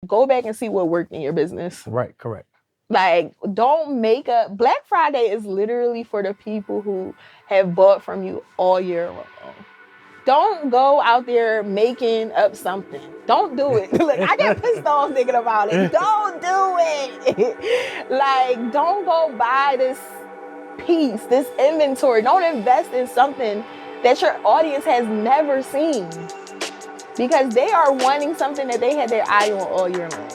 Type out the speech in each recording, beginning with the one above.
Go back and see what worked in your business. Right, correct. Like, don't make up. Black Friday is literally for the people who have bought from you all year long. Don't go out there making up something. Don't do it. Look, I get pissed off thinking about it. Don't do it. Like, don't go buy this piece, this inventory. Don't invest in something that your audience has never seen, because they are wanting something that they had their eye on all year long.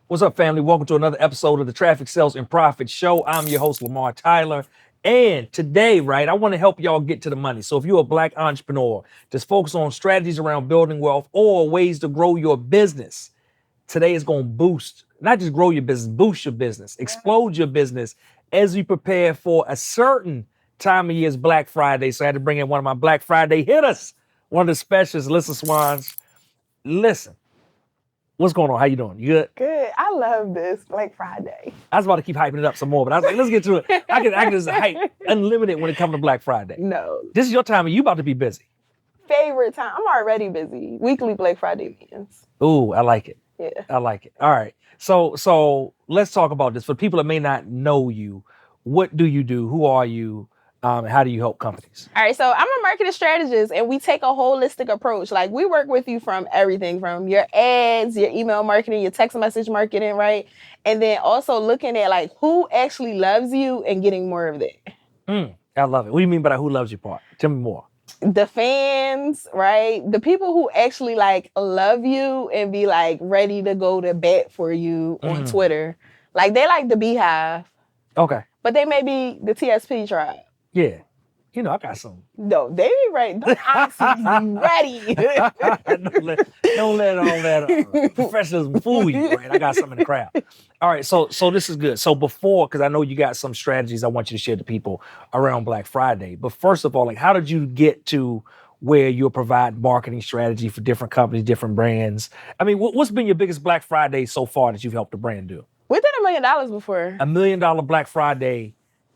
What's up, family? Welcome to another episode of the Traffic Sales and Profit Show. I'm your host, Lamar Tyler. And today, I want to help y'all get to the money. So if you're a Black entrepreneur that's focused on strategies around building wealth or ways to grow your business, today is going to boost, not just grow your business, boost your business, explode your business as we prepare for a certain time of year as Black Friday. So I had to bring in one of my Black Friday hitters, one of the specialists, Alyssia Swans. Listen. What's going on? How you doing? You good? Good. I love this Black Friday. I was about to keep hyping it up some more, but I was like, let's get to it. I can just hype unlimited when it comes to Black Friday. No. This is your time and you about to be busy. Favorite time. I'm already busy. Weekly Black Friday meetings. Ooh, I like it. Yeah. I like it. All right. So let's talk about this. For people that may not know you, what do you do? Who are you? And how do you help companies? All right, so I'm a marketing strategist, and we take a holistic approach. Like, we work with you from everything, from your ads, your email marketing, your text message marketing, right? And then also looking at, like, who actually loves you and getting more of that. I love it. What do you mean by that who loves you part? Tell me more. The fans, right? The people who actually, like, love you and be, like, ready to go to bat for you on Twitter. Like, they like the Beehive. Okay. But they may be the TSP tribe. Yeah. You know, I got some. No, they be ready. Don't honestly be ready. don't let all that professionalism fool you, right? I got some in the crowd. All right, so this is good. So before, because I know you got some strategies I want you to share to people around Black Friday. But first of all, like, how did you get to where you'll provide marketing strategy for different companies, different brands? I mean, what's been your biggest Black Friday so far that you've helped a brand do? We did $1 million before. $1 million Black Friday.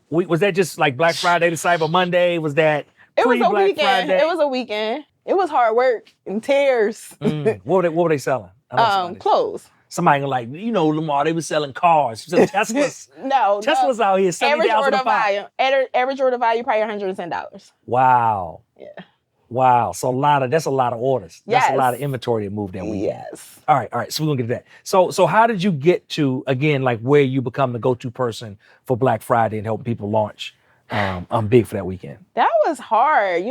Was that just like Black Friday to Cyber Monday? Was that pre-Black Friday? It was a weekend. It was hard work and tears. What were they selling? Clothes. Somebody like, Lamar, they were selling cars. Teslas. No. Teslas out here, $70,000. Average order value, probably $110. Wow. Yeah. Wow. So that's a lot of orders. Yes. That's a lot of inventory that moved that weekend. Yes. All right. So we're gonna get to that. So how did you get to, again, like where you become the go-to person for Black Friday and helping people launch big for that weekend? That was hard.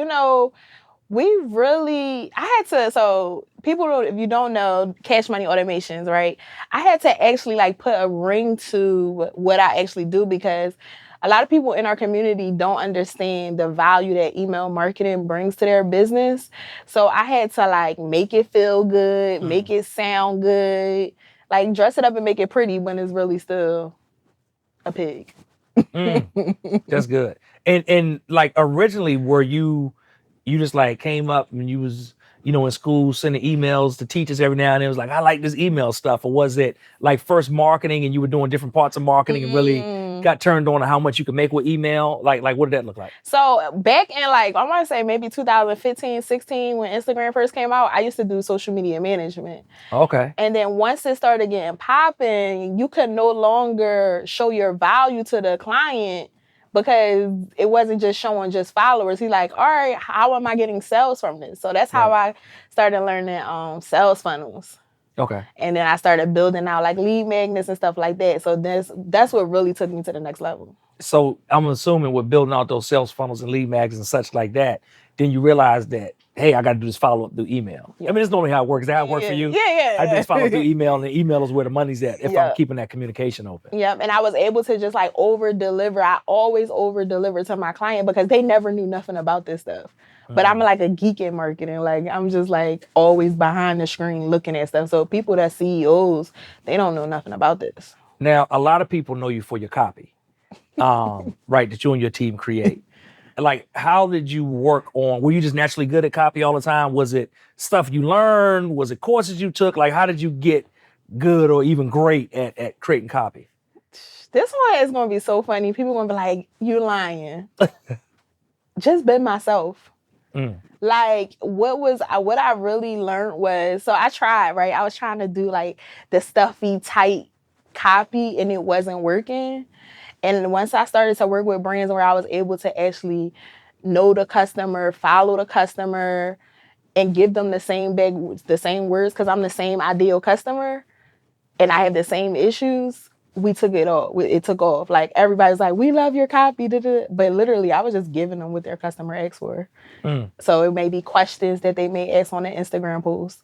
So people, if you don't know, cash money automations, right? I had to actually like put a ring to what I actually do, because a lot of people in our community don't understand the value that email marketing brings to their business. So I had to like make it feel good, make it sound good, like dress it up and make it pretty when it's really still a pig. That's good. And like originally, were you just like came up and you was, in school sending emails to teachers every now and then? It was like, I like this email stuff. Or was it like first marketing and you were doing different parts of marketing and really got turned on to how much you could make with email? Like what did that look like? So back in I want to say maybe 2015, 16, when Instagram first came out, I used to do social media management. Okay. And then once it started getting popping, you could no longer show your value to the client, because it wasn't just showing just followers. He's like, all right, how am I getting sales from this? So that's how I started learning sales funnels. Okay. And then I started building out like lead magnets and stuff like that. So that's what really took me to the next level. So I'm assuming with building out those sales funnels and lead mags and such like that, then you realize that, hey, I got to do this follow-up through email. Yep. I mean, it's normally how it works. Is that how it works for you? Yeah. I just follow through email, and the email is where the money's at if I'm keeping that communication open. Yep, and I was able to just like over-deliver. I always over-deliver to my client because they never knew nothing about this stuff. But I'm like a geek in marketing. Like, I'm just like always behind the screen looking at stuff. So people that CEOs, they don't know nothing about this. Now, a lot of people know you for your copy, right, that you and your team create. like, how did you work on, were you just naturally good at copy all the time? Was it stuff you learned? Was it courses you took? Like, how did you get good or even great at creating copy? This one is going to be so funny. People going to be like, you lying. Just been myself. Like, what I really learned was, so I tried, right? I was trying to do like the stuffy, tight copy and it wasn't working. And once I started to work with brands where I was able to actually know the customer, follow the customer, and give them the same words, because I'm the same ideal customer and I have the same issues, we took it off. It took off. Like, everybody's like, we love your copy. But literally, I was just giving them what their customer asked for. So it may be questions that they may ask on an Instagram post,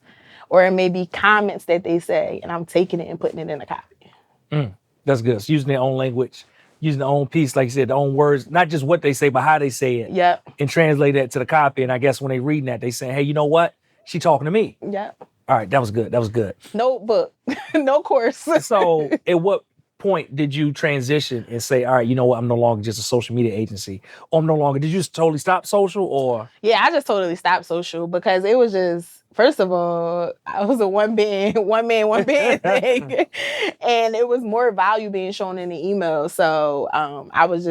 or it may be comments that they say, and I'm taking it and putting it in a copy. That's good. So using their own language, using their own piece, like you said, their own words, not just what they say, but how they say it. Yep. And translate that to the copy. And I guess when they reading that, they saying, hey, you know what? She talking to me. Yep. All right, that was good. That was good. No book, no course. So at what point did you transition and say, all right, you know what? I'm no longer just a social media agency. Or I'm no longer, did you just totally stop social or? Yeah, I just totally stopped social because it was just, first of all, I was a one man thing. And it was more value being shown in the email. So I was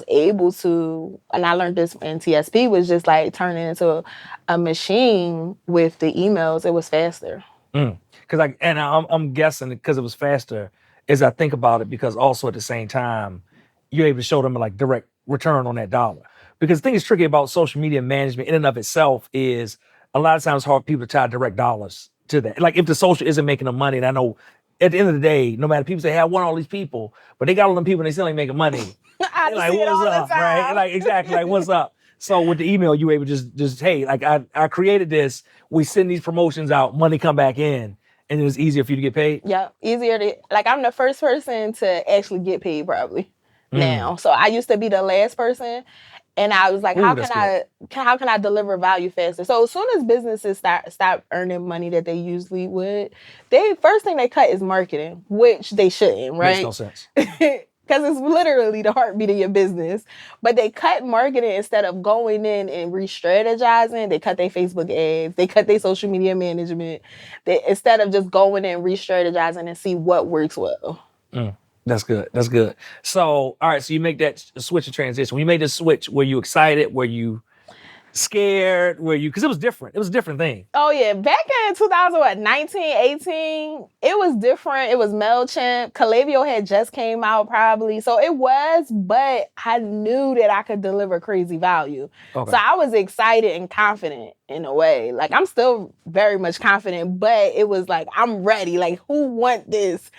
able to, and I learned this in TSP, was just like turning into a machine with the emails. It was faster. Because I'm guessing because it was faster, as I think about it, because also at the same time, you're able to show them like direct return on that dollar. Because the thing that's tricky about social media management in and of itself is a lot of times it's hard for people to tie direct dollars to that. Like, if the social isn't making them money, and I know at the end of the day, no matter, people say, hey, I want all these people, but they got all them people and they still ain't making money. I like, see it all what's the up, time. right? Like, exactly, like, what's up? So with the email, you were able to just hey, like, I created this, we send these promotions out, money come back in, and it was easier for you to get paid? Yeah, easier to, like, I'm the first person to actually get paid probably now. So I used to be the last person. And I was like, how can I deliver value faster? So as soon as businesses stop earning money that they usually would, first thing they cut is marketing, which they shouldn't, right? Makes no sense. Because it's literally the heartbeat of your business. But they cut marketing instead of going in and re-strategizing. They cut their Facebook ads. They cut their social media management. Instead of just going in and re-strategizing and see what works well. That's good. That's good. So, all right. So you make that switch and transition. When you made the switch, were you excited? Were you scared? Were you, because it was different. It was a different thing. Oh yeah, back in 2019, 18, it was different. It was MailChimp. Klaviyo had just came out probably. So it was, but I knew that I could deliver crazy value. Okay. So I was excited and confident in a way. Like, I'm still very much confident, but it was like, I'm ready. Like, who want this?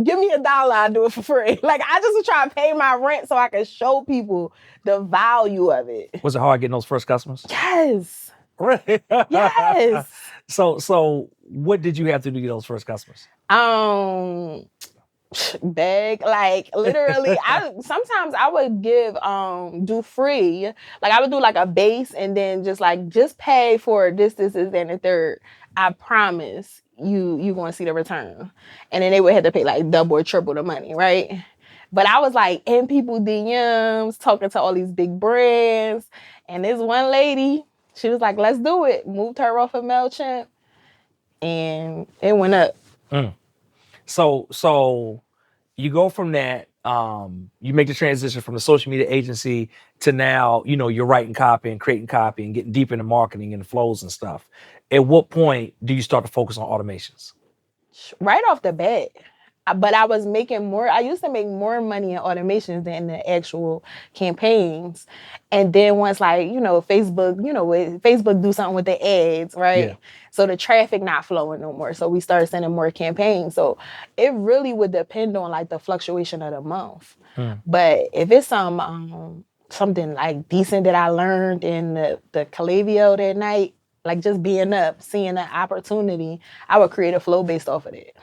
Give me $1, I'll do it for free. Like, I just was trying to pay my rent so I could show people the value of it. Was it hard getting those first customers? Yes. Really? Yes. So what did you have to do to get those first customers? Beg, like, literally. Sometimes I would do free. Like, I would do like a base and then just pay for this, and the third. I promise you going to see the return. And then they would have to pay like double or triple the money, right? But I was like in people DMs, talking to all these big brands. And this one lady, she was like, let's do it. Moved her off of MailChimp. And it went up. So you go from that, you make the transition from the social media agency to now, you're writing copy and creating copy and getting deep into marketing and flows and stuff. At what point do you start to focus on automations? Right off the bat. But I was making more. I used to make more money in automations than the actual campaigns. And then once, like, Facebook do something with the ads, right? Yeah. So the traffic not flowing no more. So we started sending more campaigns. So it really would depend on like the fluctuation of the month. But if it's something like decent that I learned in the Klaviyo that night, like just being up, seeing an opportunity, I would create a flow based off of it.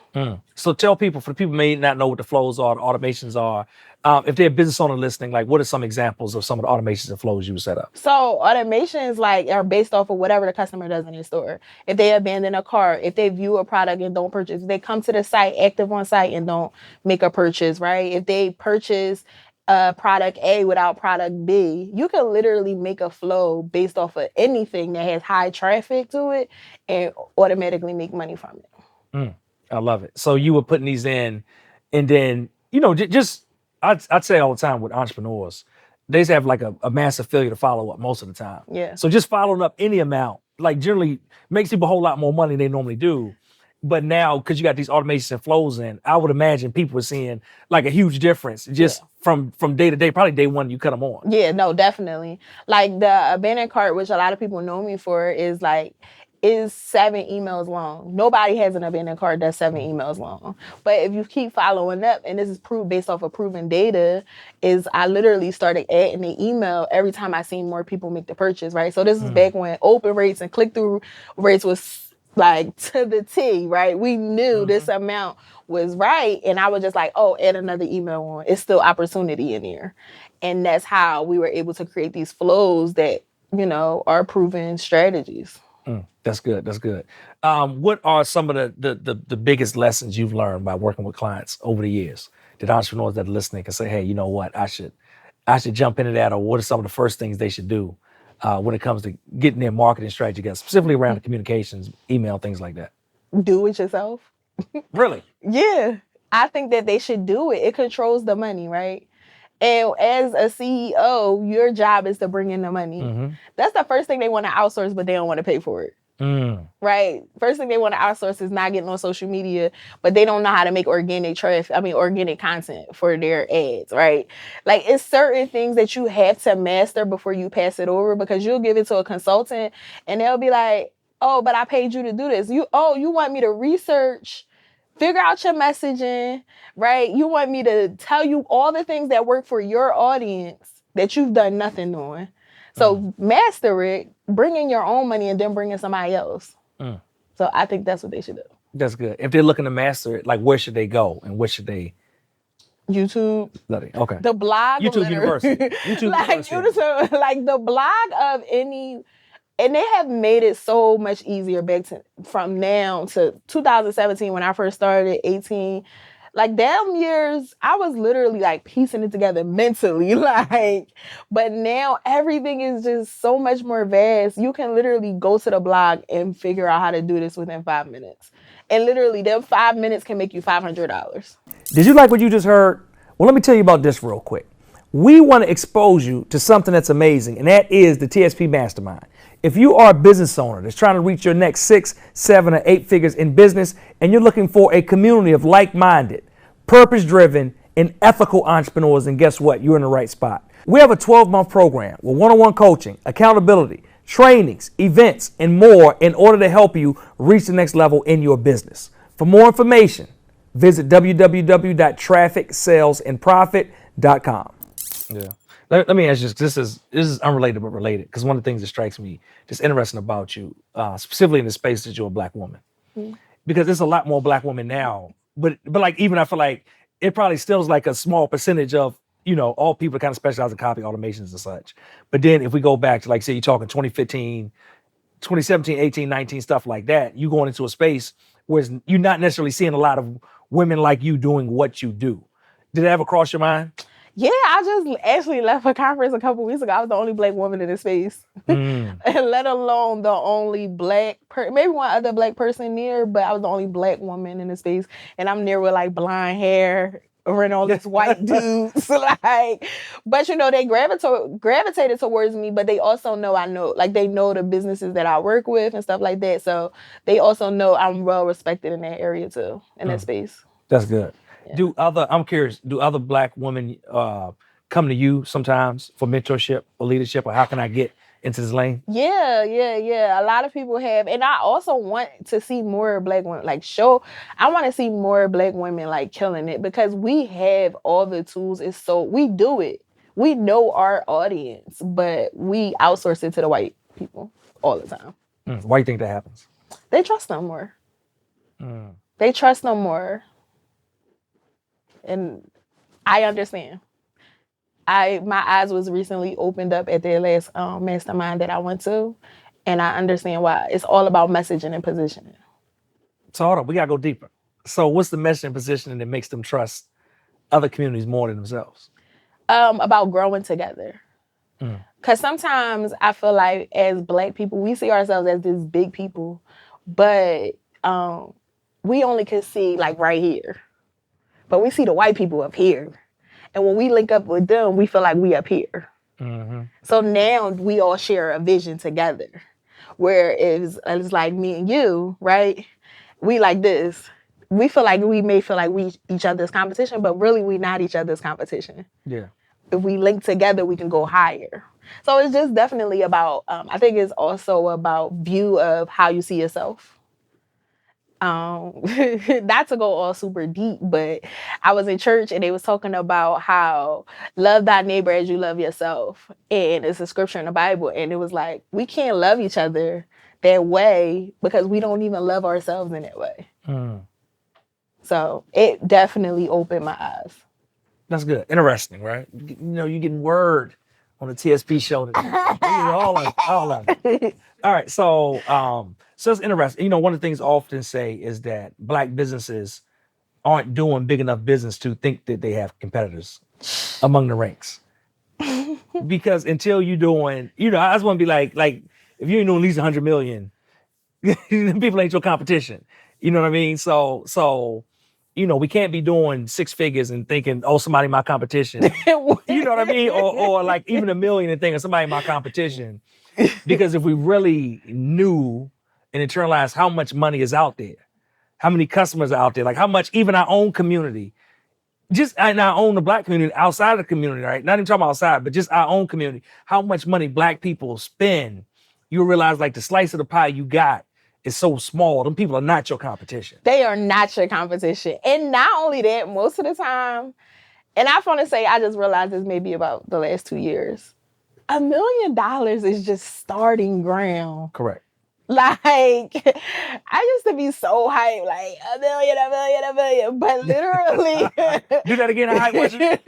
So tell people, for the people who may not know what the flows are, the automations are, if they're a business owner listening, like what are some examples of some of the automations and flows you would set up? So automations are based off of whatever the customer does in their store. If they abandon a cart, if they view a product and don't purchase, if they come to the site, active on site and don't make a purchase, right? If they purchase product A without product B, you can literally make a flow based off of anything that has high traffic to it and automatically make money from it. I love it. So you were putting these in, and then, just, I'd say all the time with entrepreneurs, they just have like a massive failure to follow up most of the time. Yeah. So just following up any amount, like generally makes people a whole lot more money than they normally do. But now, because you got these automations and flows in, I would imagine people are seeing like a huge difference just from day to day, probably day one you cut them on. Yeah, no, definitely. Like the abandoned cart, which a lot of people know me for, is 7 emails long. Nobody has an abandoned cart that's 7 emails long. But if you keep following up, and this is proved based off of proven data, is I literally started adding the email every time I seen more people make the purchase, right? So this is back when open rates and click-through rates was like to the T, right? We knew this amount was right. And I was just like, oh, add another email on. It's still opportunity in there. And that's how we were able to create these flows that, are proven strategies. That's good. That's good. What are some of the biggest lessons you've learned by working with clients over the years that entrepreneurs that are listening can say, hey, you know what, I should jump into that, or what are some of the first things they should do when it comes to getting their marketing strategy together, specifically around the communications, email, things like that? Do it yourself. Really? Yeah. I think that they should do it. It controls the money, right? And as a CEO, your job is to bring in the money. That's the first thing they want to outsource, but they don't want to pay for it. Right? First thing they want to outsource is not getting on social media, but they don't know how to make organic content for their ads, right? Like, it's certain things that you have to master before you pass it over, because you'll give it to a consultant and they'll be like, oh, but I paid you to do this. You want me to research, figure out your messaging, right? You want me to tell you all the things that work for your audience that you've done nothing on. So master it, bring in your own money, and then bring in somebody else. So I think that's what they should do. That's good. If they're looking to master it, like, where should they go and what should they? YouTube. Okay. The blog. YouTube University. YouTube University. Like the blog of any. And they have made it so much easier from now to 2017 when I first started, 18. Like, damn years, I was literally like piecing it together mentally. But now everything is just so much more vast. You can literally go to the blog and figure out how to do this within 5 minutes. And literally, them 5 minutes can make you $500. Did you like what you just heard? Well, let me tell you about this real quick. We want to expose you to something that's amazing, and that is the TSP Mastermind. If you are a business owner that's trying to reach your next 6, 7, or 8 figures in business, and you're looking for a community of like-minded, purpose-driven, and ethical entrepreneurs, and guess what? You're in the right spot. We have a 12-month program with one-on-one coaching, accountability, trainings, events, and more in order to help you reach the next level in your business. For more information, visit www.trafficsalesandprofit.com. Yeah. Let me ask you this. This is unrelated but related, because one of the things that strikes me just interesting about you, specifically in the space that you're a Black woman, because there's a lot more Black women now. But like, even I feel like it probably still is like a small percentage of all people that kind of specialize in copy automations and such. But then if we go back to, like, say you're talking 2015, 2017, 18, 19, stuff like that, you going into a space where you're not necessarily seeing a lot of women like you doing what you do. Did that ever cross your mind? Yeah, I just actually left a conference a couple weeks ago. I was the only Black woman in this space. And let alone the only Black maybe one other Black person near, but I was the only Black woman in the space. And I'm near with like blonde hair, around all these white dudes. But they gravitated towards me, but they also know they know the businesses that I work with and stuff like that. So they also know I'm well respected in that area too, in that space. That's good. Yeah. I'm curious, do other Black women come to you sometimes for mentorship or leadership, or how can I get into this lane? Yeah. A lot of people have. And I also want to see more Black women, I want to see more Black women killing it, because we have all the tools. We do it. We know our audience, but we outsource it to the white people all the time. Why do you think that happens? They trust them more. They trust them more. And I understand. My eyes was recently opened up at their last mastermind that I went to, and I understand why. It's all about messaging and positioning. So hold on, we gotta go deeper. So what's the messaging and positioning that makes them trust other communities more than themselves? About growing together. Mm. Because sometimes I feel like as Black people, we see ourselves as this big people, but we only can see like right here. But we see the white people up here. And when we link up with them, we feel like we up here. Mm-hmm. So now we all share a vision together. Where it's like me and you, right? We like this. We feel like we may feel like we each other's competition, but really we not each other's competition. Yeah. If we link together, we can go higher. So it's just definitely about, I think it's also about view of how you see yourself. Not to go all super deep, but I was in church and they was talking about how love thy neighbor as you love yourself. And it's a scripture in the Bible. And it was like, we can't love each other that way because we don't even love ourselves in that way. Mm. So it definitely opened my eyes. That's good. Interesting, right? You know, you're getting word on the TSP show today. all of it. All right, so it's interesting. You know, one of the things I often say is that Black businesses aren't doing big enough business to think that they have competitors among the ranks. Because until you're doing, you know, I just want to be like if you ain't doing at least 100 million, people ain't your competition. You know what I mean? So. You know, we can't be doing 6 figures and thinking, oh, somebody my competition. You know what I mean? Or like even 1 million and thinking somebody my competition. Because if we really knew and internalized how much money is out there, how many customers are out there, like how much even our own community, just in our own the Black community, outside of the community, right? Not even talking about outside, but just our own community, how much money Black people spend, you realize like the slice of the pie you got is so small. Them people are not your competition. They are not your competition. And not only that, most of the time, and I want to say, I just realized this maybe about the last 2 years, $1 million is just starting ground. Correct. Like, I used to be so hyped, like $1 million, $1 million, $1 million, but literally. Do that again, how was it?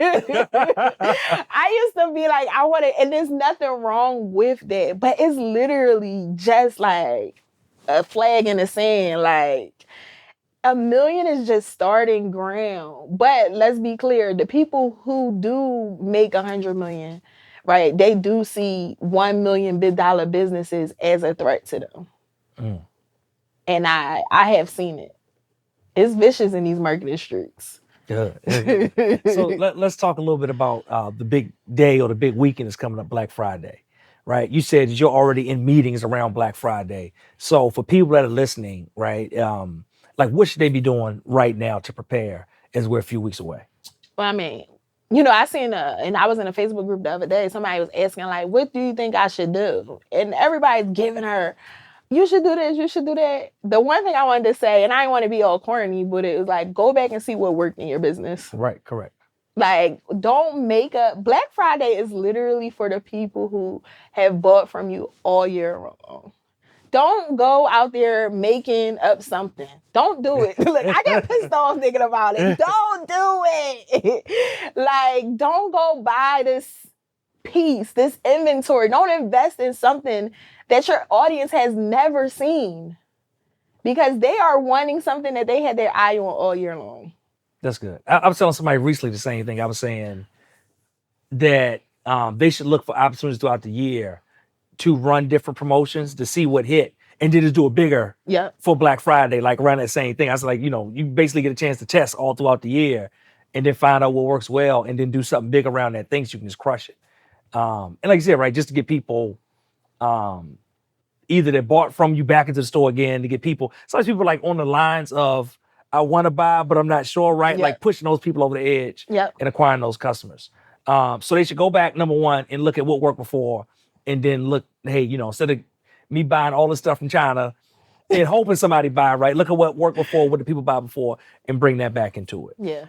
I used to be like, I want to, and there's nothing wrong with that, but it's literally just like a flag in the sand. Like, $1 million is just starting ground. But let's be clear, the people who do make 100 million, right, they do see $1 million big dollar businesses as a threat to them. Mm. And I have seen it. It's vicious in these marketing streets. Good. So let's talk a little bit about the big day or the big weekend that's coming up, Black Friday. Right, you said that you're already in meetings around Black Friday. So for people that are listening, right, like what should they be doing right now to prepare as we're a few weeks away? Well, I mean, you know, I seen and I was in a Facebook group the other day. Somebody was asking like, "What do you think I should do?" And everybody's giving her, "You should do this, you should do that." The one thing I wanted to say, and I didn't want to be all corny, but it was like, go back and see what worked in your business. Right, correct. Like, don't make up. Black Friday is literally for the people who have bought from you all year long. Don't go out there making up something. Don't do it. Look, I get pissed off thinking about it. Don't do it. Like, don't go buy this piece, this inventory. Don't invest in something that your audience has never seen because they are wanting something that they had their eye on all year long. That's good. I was telling somebody recently the same thing. I was saying that they should look for opportunities throughout the year to run different promotions to see what hit and then just do it bigger for Black Friday, like around that same thing. I was like, you know, you basically get a chance to test all throughout the year and then find out what works well and then do something big around that thing so you can just crush it. And like you said, right, just to get people either that bought from you back into the store again, to get people, sometimes people are like on the lines of, I want to buy, but I'm not sure, right? Like pushing those people over the edge and acquiring those customers. So they should go back, number one, and look at what worked before and then look, hey, you know, instead of me buying all this stuff from China and hoping somebody buy, right? Look at what worked before, what the people buy before, and bring that back into it. Yeah.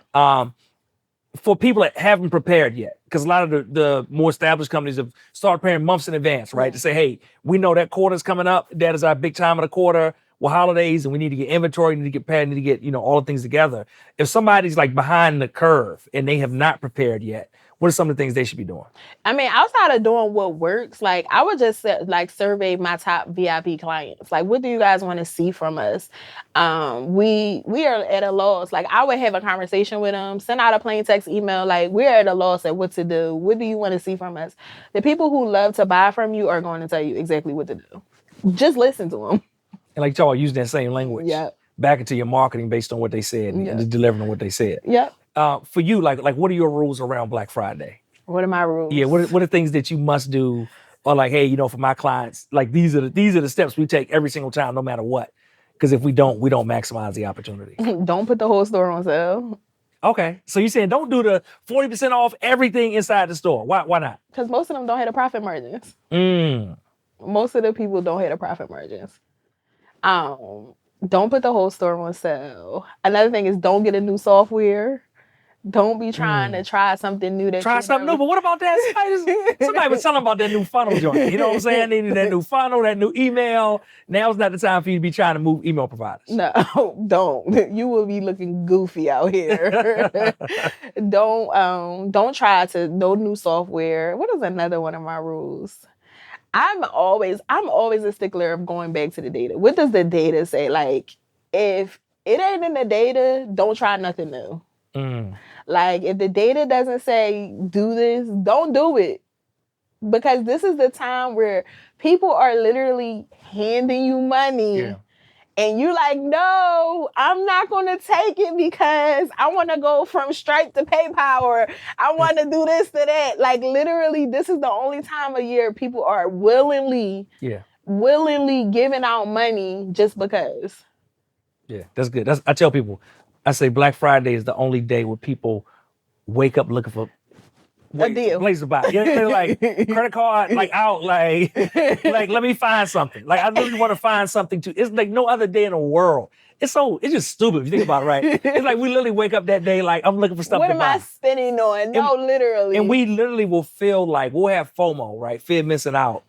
For people that haven't prepared yet, because a lot of the more established companies have started preparing months in advance, right? To say, hey, we know that quarter's coming up. That is our big time of the quarter. Well, holidays, and we need to get inventory, need to get prepared, need to get, you know, all the things together. If somebody's like behind the curve and they have not prepared yet, What are some of the things they should be doing? I mean, outside of doing what works, like I would just like survey my top VIP clients. Like, what do you guys want to see from us? We are at a loss. Like, I would have a conversation with them, send out a plain text email. Like, we're at a loss at what to do. What do you want to see from us? The people who love to buy from you are going to tell you exactly what to do. Just listen to them. And like y'all use that same language. Yep. Back into your marketing based on what they said and just delivering on what they said. Yep. For you, like what are your rules around Black Friday? What are my rules? Yeah, what are things that you must do? Or like, hey, for my clients, like these are the steps we take every single time, no matter what. Because if we don't maximize the opportunity. Don't put the whole store on sale. Okay, so you're saying don't do the 40% off everything inside the store. Why not? Because most of them don't have the profit margins. Most of the people don't have the profit margins. Don't put the whole store on sale. Another thing is don't get a new software. Don't be trying to try something new. Try something new, but what about that? Somebody was telling about that new funnel joint. You know what I'm saying? They need that new funnel, that new email. Now's not the time for you to be trying to move email providers. No, don't. You will be looking goofy out here. Don't try no new software. What is another one of my rules? I'm always a stickler of going back to the data. What does the data say? Like, if it ain't in the data, don't try nothing new. Like, if the data doesn't say do this, don't do it. Because this is the time where people are literally handing you money. Yeah. And you're like, no, I'm not going to take it because I want to go from Stripe to PayPal, or I want to do this to that. Like, literally, this is the only time of year people are willingly giving out money just because. Yeah, that's good. I tell people, I say Black Friday is the only day where people wake up looking for a deal. Place to buy. They're like, credit card, like out, like let me find something. Like, I really want to find something too. It's like no other day in the world. It's just stupid if you think about it, right? It's like we literally wake up that day like, I'm looking for stuff to buy. What am I spending on? No, literally. And we literally will feel like we'll have FOMO, right? Fear of missing out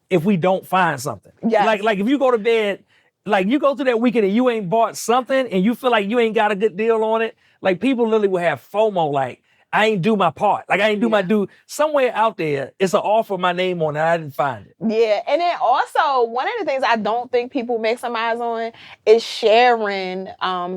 if we don't find something. Yeah. Like if you go to bed, like you go through that weekend and you ain't bought something and you feel like you ain't got a good deal on it, like people literally will have FOMO, like, I ain't do my part. Like, I ain't do my due. Somewhere out there, it's an offer with my name on it. I didn't find it. Yeah. And then also, one of the things I don't think people maximize on is sharing,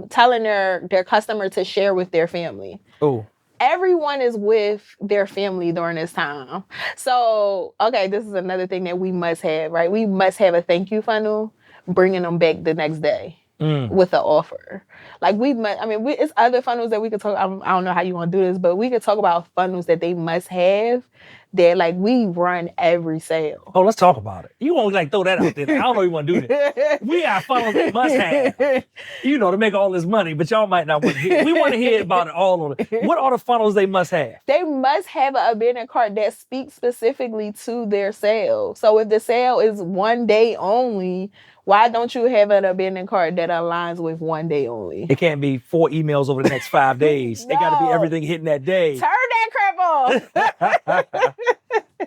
telling their customer to share with their family. Oh. Everyone is with their family during this time. So, okay, this is another thing that we must have, right? We must have a thank you funnel, bringing them back the next day. With an offer. Like it's other funnels that we could talk. I don't know how you want to do this, but we could talk about funnels that they must have. That like we run every sale. Oh, let's talk about it. You won't like throw that out there. I don't know you want to do this. We got funnels that must have. To make all this money, but y'all might not want to hear. We want to hear about it all on it. What are the funnels they must have? They must have an abandoned cart that speaks specifically to their sale. So if the sale is one day only, why don't you have an abandoned cart that aligns with one day only? It can't be 4 emails over the next 5 days. No. It got to be everything hitting that day. Turn that crap off.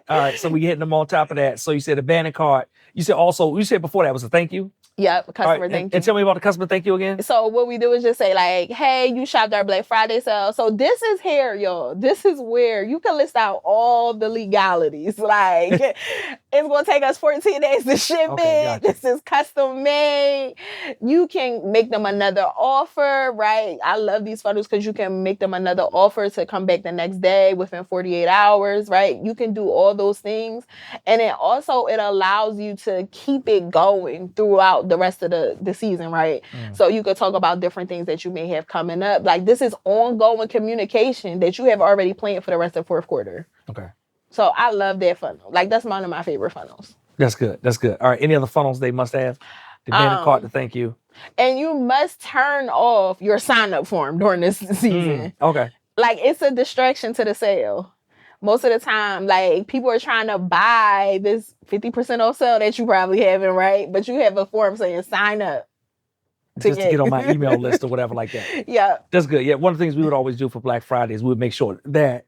All right, so we hitting them on top of that. So you said abandoned cart. You said before that was a thank you? Yep, customer thank you. And tell me about the customer thank you again. So what we do is just say like, hey, you shopped our Black Friday sale. So this is here, y'all. This is where you can list out all the legalities. Like, it's going to take us 14 days to ship it. Gotcha. This is custom made. You can make them another offer, right? I love these funnels because you can make them another offer to come back the next day within 48 hours, right? You can do all those things. And then also it allows you to keep it going throughout the rest of the season, right? So you could talk about different things that you may have coming up. Like, this is ongoing communication that you have already planned for the rest of fourth quarter. Okay. So I love that funnel. Like, that's one of my favorite funnels. That's good. All right. Any other funnels they must have? The abandoned cart to thank you. And you must turn off your sign-up form during this season. Okay. Like, it's a distraction to the sale. Most of the time, like, people are trying to buy this 50% off sale that you probably haven't, right? But you have a form saying sign up. Just to get on my email list or whatever like that. Yeah. That's good. Yeah. One of the things we would always do for Black Friday is we would make sure that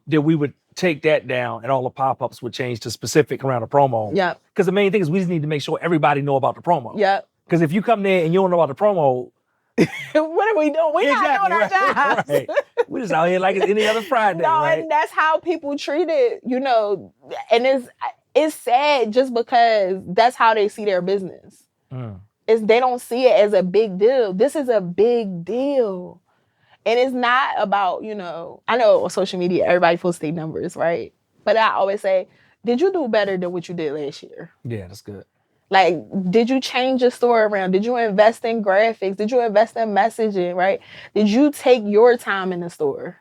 we would take that down and all the pop-ups would change to specific around a promo. Yeah. Because the main thing is we just need to make sure everybody know about the promo. Yeah. Because if you come there and you don't know about the promo, What are we doing? We're not doing our jobs. Right. We just out here like it's any other Friday, No, right? and that's how people treat it, and it's sad just because that's how they see their business. They don't see it as a big deal. This is a big deal. And it's not about, I know on social media, everybody posts their numbers, right? But I always say, did you do better than what you did last year? Yeah, that's good. Like, did you change your store around? Did you invest in graphics? Did you invest in messaging, right? Did you take your time in the store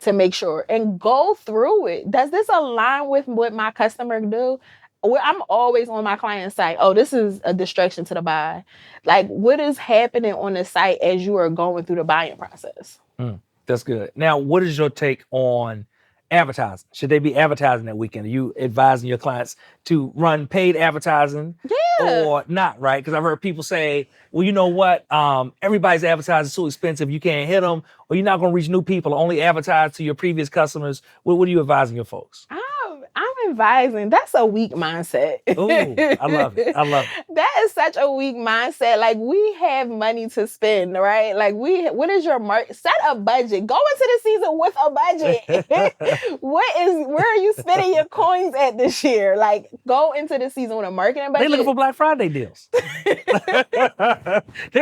to make sure and go through it? Does this align with what my customer do? I'm always on my client's site. Oh, this is a distraction to the buy. Like, what is happening on the site as you are going through the buying process? That's good. Now, what is your take on advertising? Should they be advertising that weekend? Are you advising your clients to run paid advertising or not, right? Because I've heard people say, well, you know what? Everybody's advertising too expensive. You can't hit them, or you're not going to reach new people. Only advertise to your previous customers. What are you advising your folks? I'm advising. That's a weak mindset. Ooh, I love it. That is such a weak mindset. Like, we have money to spend, right? Like, what is your market? Set a budget. Go into the season with a budget. Where are you spending your coins at this year? Like, go into the season with a marketing budget. They looking for Black Friday deals. They're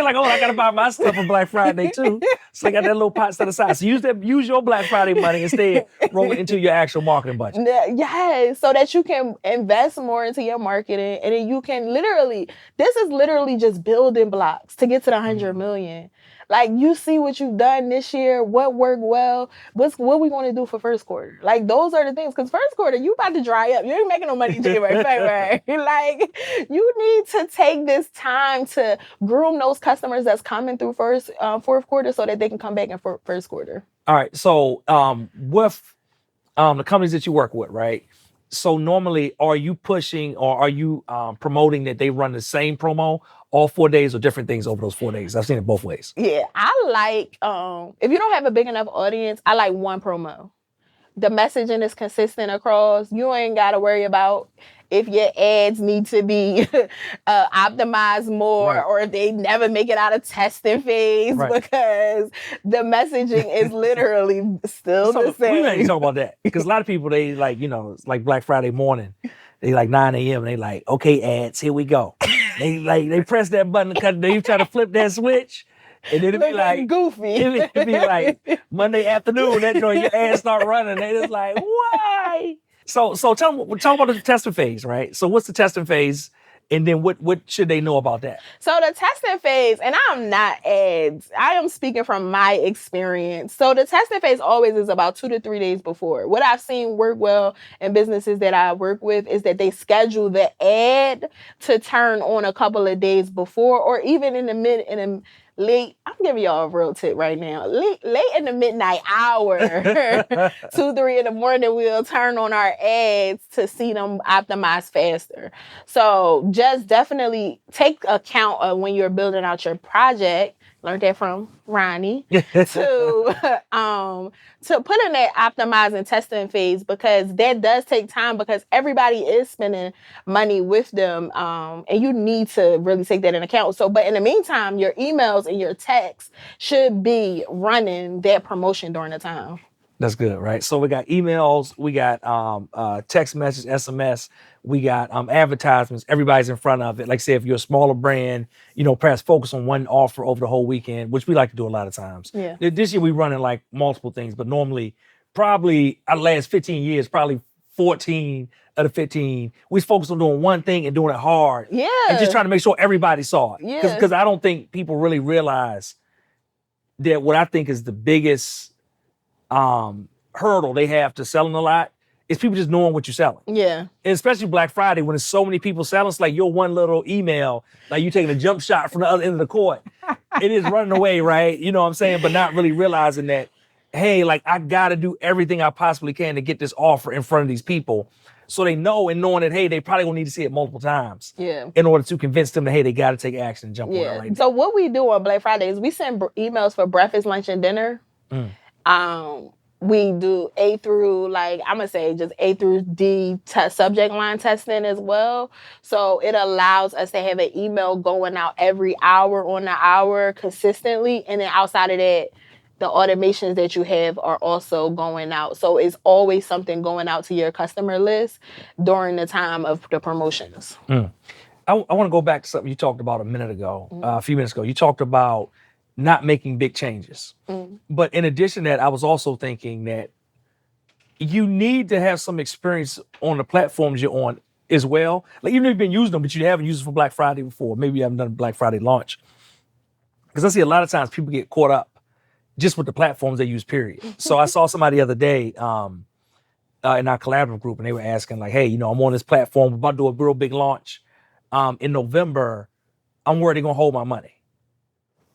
like, oh, I got to buy my stuff for Black Friday too. So they got that little pot set aside. So use your Black Friday money instead, roll it into your actual marketing budget. Yes, so that you can invest more into your marketing, and then you can this is literally just building blocks to get to the 100 million. Like, you see what you've done this year, what worked well, what we going to do for first quarter. Like, those are the things, because first quarter, you about to dry up. You ain't making no money January, February. Like, you need to take this time to groom those customers that's coming through fourth quarter so that they can come back in first quarter. All right, so with the companies that you work with, right? So normally, are you pushing or are you promoting that they run the same promo all 4 days or different things over those 4 days? I've seen it both ways. Yeah, I like, if you don't have a big enough audience, I like one promo. The messaging is consistent across. You ain't got to worry about if your ads need to be optimized more, right, or if they never make it out of testing phase, right, because the messaging is literally still the same. We ain't talk about that because a lot of people, they like, it's like Black Friday morning. They like 9 a.m. and they like, okay, ads, here we go. they press that button because they try to flip that switch. And then it'd be like goofy. It'd be like Monday afternoon, that joint, your ads start running. They just like, why? So talk about the testing phase, right? So what's the testing phase? And then what should they know about that? So the testing phase, and I'm not ads, I am speaking from my experience. So the testing phase always is about 2 to 3 days before. What I've seen work well in businesses that I work with is that they schedule the ad to turn on a couple of days before, or even in the late, I'm giving y'all a real tip right now. Late in the midnight hour, 2, 3 in the morning, we'll turn on our ads to see them optimize faster. So just definitely take account of when you're building out your project. Learned that from Ronnie to put in that optimizing testing phase, because that does take time because everybody is spending money with them, and you need to really take that in account. So, but in the meantime, your emails and your texts should be running that promotion during the time. That's good, right? So we got emails, we got text message, SMS, we got advertisements. Everybody's in front of it. Like, say, if you're a smaller brand, perhaps focus on one offer over the whole weekend, which we like to do a lot of times. Yeah. This year we running like multiple things, but normally, probably our last 15 years, probably 14 of the 15, we focus on doing one thing and doing it hard. Yeah. And just trying to make sure everybody saw it. Yeah. Because I don't think people really realize that what I think is the biggest hurdle they have to selling a lot is people just knowing what you're selling. Yeah. And especially Black Friday when there's so many people selling, it's like your one little email, like you taking a jump shot from the other end of the court. It is running away, right? You know what I'm saying? But not really realizing that, hey, like, I gotta do everything I possibly can to get this offer in front of these people. So they know, and knowing that, hey, they probably gonna need to see it multiple times. Yeah. In order to convince them that, hey, they gotta take action and jump on it right now. So what we do on Black Friday is we send emails for breakfast, lunch, and dinner. We do A through, like, I'm going to say just A through D subject line testing as well. So it allows us to have an email going out every hour on the hour consistently. And then outside of that, the automations that you have are also going out. So it's always something going out to your customer list during the time of the promotions. I want to go back to something you talked about a minute ago, a few minutes ago. You talked about not making big changes. But in addition to that, I was also thinking that you need to have some experience on the platforms you're on as well. Like, even if you've been using them, but you haven't used it for Black Friday before. Maybe you haven't done a Black Friday launch. Because I see a lot of times people get caught up just with the platforms they use, period. So I saw somebody the other day in our collaborative group, and they were asking, like, hey, I'm on this platform, about to do a real big launch in November. I'm worried they're going to hold my money.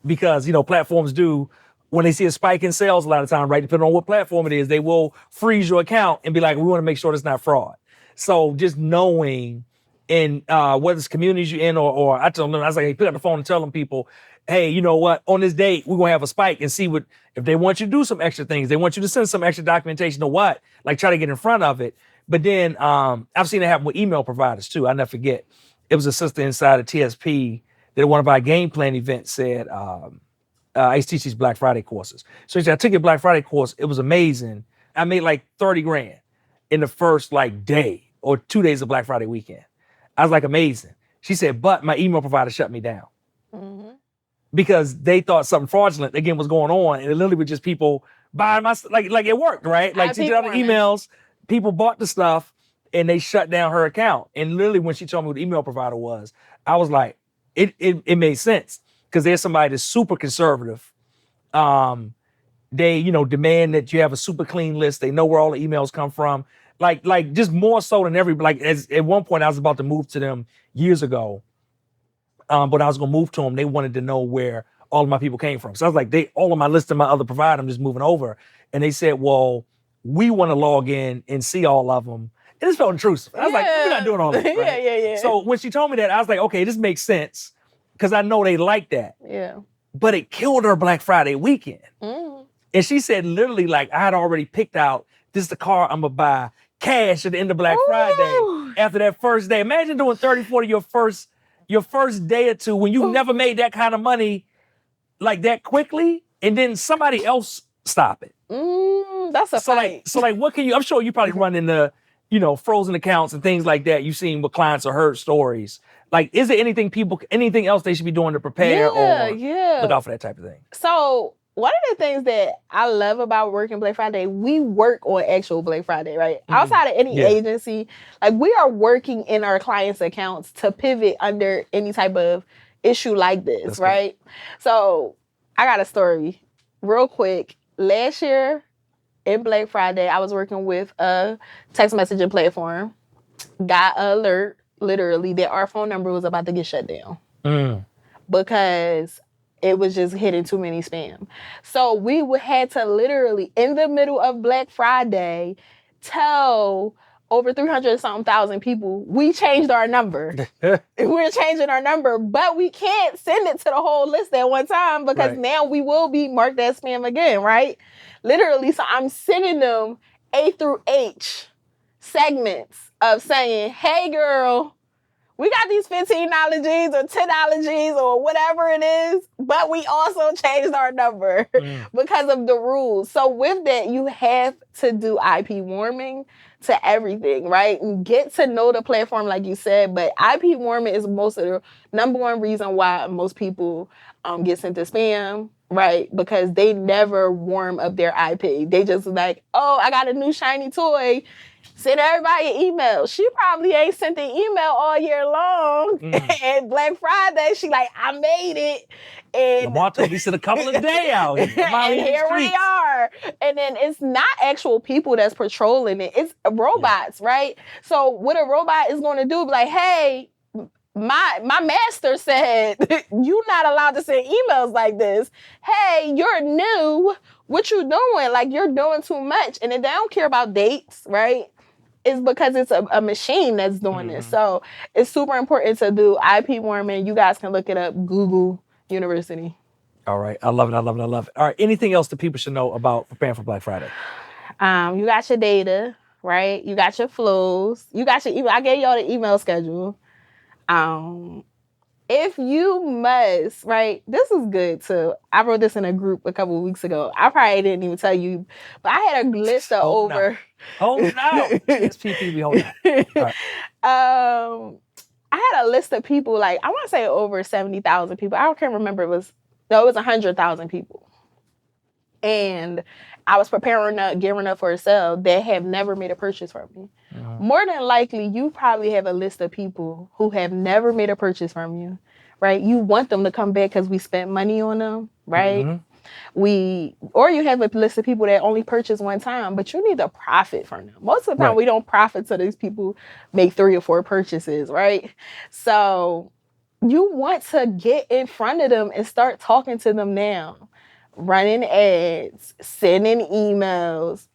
Because, platforms do, when they see a spike in sales a lot of time, right, depending on what platform it is, they will freeze your account and be like, we want to make sure it's not fraud. So just knowing in whether it's communities you're in or I told them, I was like, hey, pick up the phone and tell them people, hey, you know what, on this date, we're going to have a spike, and see what, if they want you to do some extra things, they want you to send some extra documentation or what, like try to get in front of it. But then I've seen it happen with email providers too. I never forget. It was a sister inside of TSP that one of our game plan events said, I used to teach these Black Friday courses. So she said, I took your Black Friday course. It was amazing. I made like 30 grand in the first like day or 2 days of Black Friday weekend. I was like, amazing. She said, but my email provider shut me down. Because they thought something fraudulent again was going on, and it literally was just people buying my like it worked, right? Like she did all the emails, people bought the stuff, and they shut down her account. And literally when she told me what the email provider was, I was like, it made sense, because there's somebody that's super conservative. They demand that you have a super clean list. They know where all the emails come from. Like just more so than at one point I was about to move to them years ago. But I was gonna move to them. They wanted to know where all of my people came from. So I was like, all of my list of my other provider, I'm just moving over. And they said, well, we want to log in and see all of them. And this felt intrusive. I was like, we're not doing all this. Right? Yeah. So when she told me that, I was like, okay, this makes sense, because I know they like that. Yeah. But it killed her Black Friday weekend. And she said, literally, like, I had already picked out, this is the car I'm gonna buy cash at the end of Black Friday. After that first day. Imagine doing 30, 40 your first day or two when you've never made that kind of money like that quickly, and then somebody else stop it. That's a fight. So what can you, I'm sure you probably run into, frozen accounts and things like that. You've seen with clients or heard stories. Like, is there anything else they should be doing to prepare or look out for that type of thing? So one of the things that I love about working Black Friday, we work on actual Black Friday, right? Outside of any agency, like, we are working in our clients' accounts to pivot under any type of issue like this. That's right? Good. So I got a story real quick. Last year in Black Friday, I was working with a text messaging platform, got an alert literally that our phone number was about to get shut down because it was just hitting too many spam. So we had to literally, in the middle of Black Friday, tell over 300,000 people, we changed our number. We're changing our number, but we can't send it to the whole list at one time, because now we will be marked as spam again, right? Literally, so I'm sending them A through H segments of saying, hey girl, we got these $15 G's or $10 G's or whatever it is, but we also changed our number because of the rules. So with that, you have to do IP warming to everything, right? And get to know the platform, like you said, but IP warming is most of the number one reason why most people get sent to spam, right? Because they never warm up their IP. They just like, oh, I got a new shiny toy. Send everybody an email. She probably ain't sent the email all year long. And Black Friday, she like, I made it. And Lamar told me sent a couple of days out here. And here we are. And then it's not actual people that's patrolling it. It's robots, right? So what a robot is going to do, be like, hey, my master said you're not allowed to send emails like this. Hey, you're new. What you doing? Like, you're doing too much. And then they don't care about dates, right? It's because it's a machine that's doing this. So it's super important to do IP warming. You guys can look it up, Google University. All right. I love it. All right. Anything else that people should know about preparing for Black Friday? You got your data, right? You got your flows. You got your email. I gave y'all the email schedule. If you must, right? This is good too. I wrote this in a group a couple of weeks ago. I probably didn't even tell you, but I had a list of over. Hold now. SPP, we hold on. All right. I had a list of people, like, I want to say over 70,000 people. I can't remember. It was 100,000 people. And I was gearing up for a sale that have never made a purchase from me. Mm-hmm. More than likely, you probably have a list of people who have never made a purchase from you, right? You want them to come back because we spent money on them, right? Mm-hmm. Or you have a list of people that only purchase one time, but you need to profit from them. Most of the time, we don't profit till these people make 3 or 4 purchases, right? So you want to get in front of them and start talking to them now. Running ads, sending emails.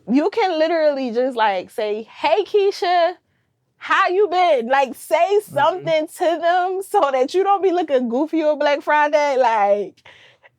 You can literally just like say, hey, Keisha, how you been? Like, say something to them so that you don't be looking goofy on Black Friday. Like,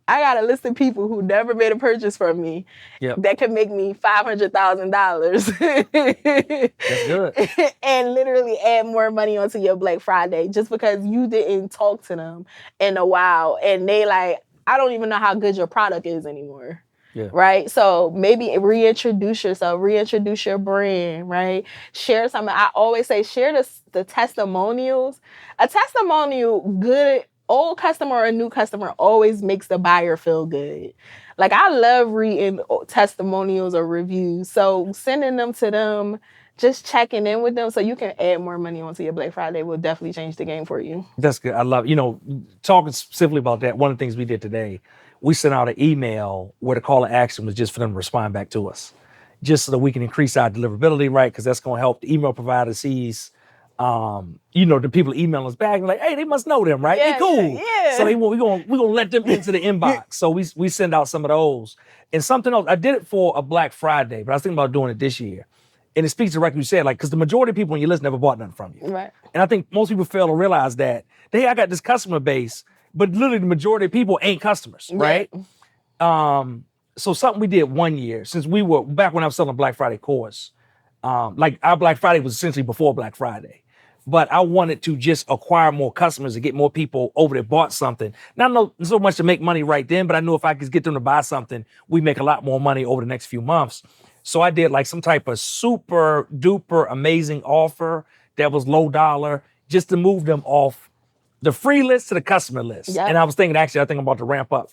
I got a list of people who never made a purchase from me that could make me $500,000. That's good. And literally add more money onto your Black Friday just because you didn't talk to them in a while. And they like, I don't even know how good your product is anymore. Yeah. Right? So maybe reintroduce yourself, reintroduce your brand, right? Share something. I always say share the testimonials. A testimonial, good old customer or a new customer, always makes the buyer feel good. Like, I love reading testimonials or reviews. So sending them to them, just checking in with them so you can add more money onto your Black Friday will definitely change the game for you. That's good. I love it. Talking specifically about that, one of the things we did today, we sent out an email where the call to action was just for them to respond back to us, just so that we can increase our deliverability, right? Because that's going to help the email provider sees, the people emailing us back and like, hey, they must know them, right? Yeah, they cool. Yeah. So we're gonna let them into the inbox. So we send out some of those. And something else, I did it for a Black Friday, but I was thinking about doing it this year. And it speaks directly, you said, like, because the majority of people on your list never bought nothing from you. Right. And I think most people fail to realize that, hey, I got this customer base, but literally the majority of people ain't customers, right? So something we did one year, since we were, back when I was selling a Black Friday course, like our Black Friday was essentially before Black Friday. But I wanted to just acquire more customers and get more people over that bought something. Not so much to make money right then, but I knew if I could get them to buy something, we make a lot more money over the next few months. So I did like some type of super duper amazing offer that was low dollar just to move them off the free list to the customer list. Yep. And I think I'm about to ramp up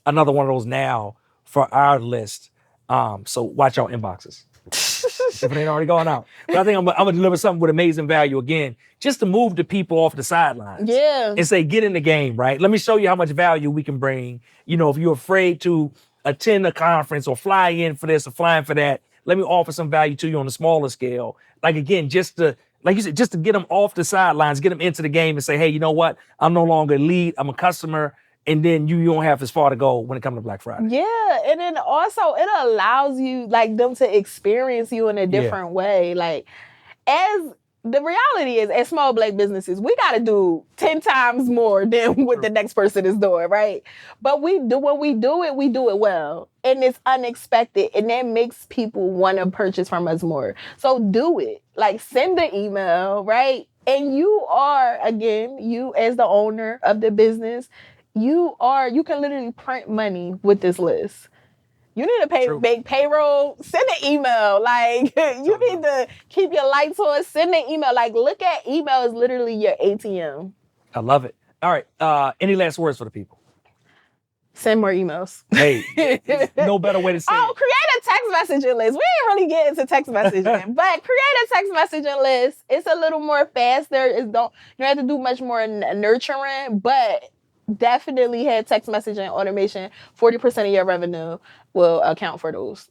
another one of those now for our list. So watch our inboxes. If it ain't already gone out. But I think I'm gonna deliver something with amazing value again, just to move the people off the sidelines. Yeah. And say, get in the game, right? Let me show you how much value we can bring. If you're afraid to attend a conference or fly in for this or flying for that, let me offer some value to you on a smaller scale. Like, again, just to, like you said, just to get them off the sidelines, get them into the game and say, hey, you know what? I'm no longer a lead, I'm a customer. And then you don't have as far to go when it comes to Black Friday. Yeah, and then also it allows you, like, them to experience you in a different way. Like, as the reality is, as small Black businesses, we got to do 10 times more than what the next person is doing, right? But when we do it well. And it's unexpected. And that makes people want to purchase from us more. So do it. Like, send the email, right? And you are, again, you as the owner of the business, you can literally print money with this list. You need to make payroll, send an email. Like, you need to keep your lights on, send an email. Like, look at email as literally your ATM. I love it. All right. Any last words for the people? Send more emails. Hey, no better way to say it. Create a text messaging list. We ain't really get into text messaging, but create a text messaging list. It's a little more faster. You don't have to do much more nurturing, but definitely have text messaging automation. 40% of your revenue will account for those.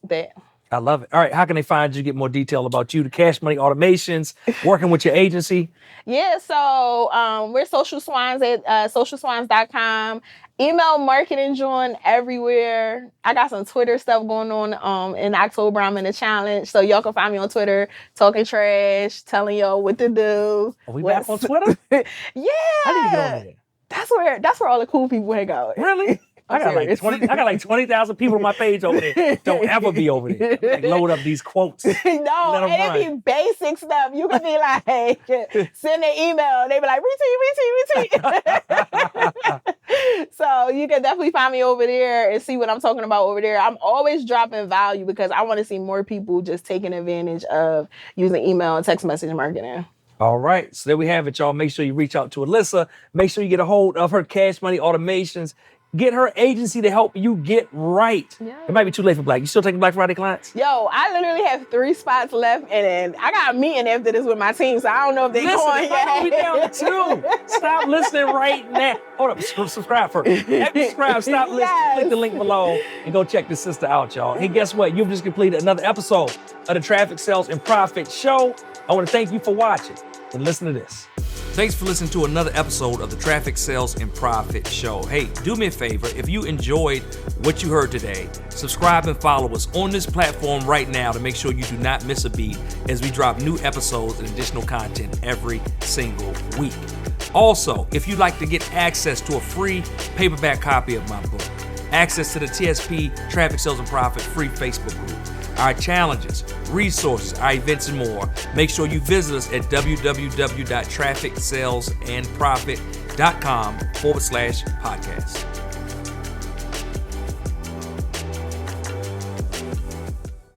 I love it. All right. How can they find you, get more detail about you, the Cash Money Automations, working with your agency? Yeah. So we're Social Swans at socialswans.com. Email marketing join everywhere. I got some Twitter stuff going on. In October, I'm in a challenge. So y'all can find me on Twitter, talking trash, telling y'all what to do. Are we back on Twitter? Yeah. I need to get on there. That's where all the cool people hang out. Really? I got like serious. 20. I got like 20,000 people on my page over there. Don't ever be over there. Like, load up these quotes. No, Let 'em and it be basic stuff. You can be like, send an email. They be like, retweet. So you can definitely find me over there and see what I'm talking about over there. I'm always dropping value because I want to see more people just taking advantage of using email and text message marketing. All right, so there we have it, y'all. Make sure you reach out to Alyssia. Make sure you get a hold of her cash money automations. Get her agency to help you get right. Yeah. It might be too late for Black. You still taking Black Friday clients? Yo, I literally have 3 spots left, and then I got a meeting after this with my team, so I don't know if they're going yet. We down to 2. Stop listening right now. Hold up, subscribe first. After subscribe, stop listening. Yes. Click the link below and go check this sister out, y'all. Hey, guess what? You've just completed another episode of the Traffic Sales and Profit Show. I want to thank you for watching. And listen to this. Thanks for listening to another episode of the Traffic Sales and Profit Show. Hey, do me a favor. If you enjoyed what you heard today, subscribe and follow us on this platform right now to make sure you do not miss a beat as we drop new episodes and additional content every single week. Also, if you'd like to get access to a free paperback copy of my book, access to the TSP Traffic Sales and Profit free Facebook group, our challenges, resources, our events, and more, make sure you visit us at www.trafficsalesandprofit.com/podcast.